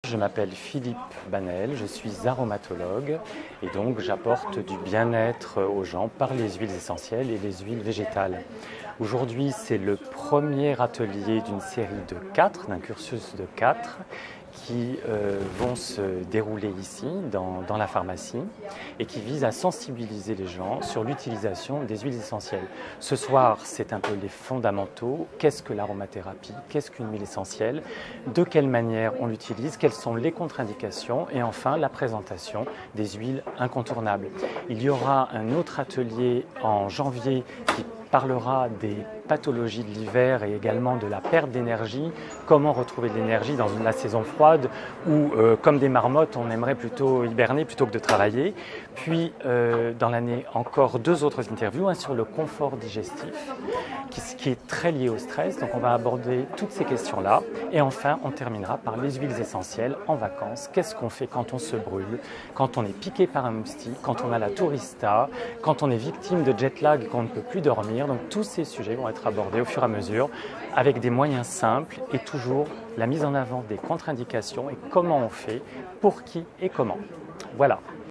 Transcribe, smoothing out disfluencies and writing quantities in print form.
Je m'appelle Philippe Banel, je suis aromatologue et donc j'apporte du bien-être aux gens par les huiles essentielles et les huiles végétales. Aujourd'hui, c'est le premier atelier d'une série de 4, d'un cursus de 4, qui vont se dérouler ici, dans la pharmacie, et qui visent à sensibiliser les gens sur l'utilisation des huiles essentielles. Ce soir, c'est un peu les fondamentaux. Qu'est-ce que l'aromathérapie? Qu'est-ce qu'une huile essentielle? De quelle manière on l'utilise? Quelles sont les contre-indications? Et enfin, la présentation des huiles incontournables. Il y aura un autre atelier en janvier qui parlera des pathologies de l'hiver et également de la perte d'énergie, comment retrouver de l'énergie dans la saison froide où, comme des marmottes, on aimerait plutôt hiberner plutôt que de travailler. Puis, dans l'année, encore 2 autres interviews, un sur le confort digestif, qui est très lié au stress, donc on va aborder toutes ces questions-là. Et enfin, on terminera par les huiles essentielles en vacances. Qu'est-ce qu'on fait quand on se brûle, quand on est piqué par un moustique, quand on a la tourista, quand on est victime de jet lag et qu'on ne peut plus dormir. Donc tous ces sujets vont être abordés au fur et à mesure avec des moyens simples et toujours la mise en avant des contre-indications et comment on fait, pour qui et comment. Voilà.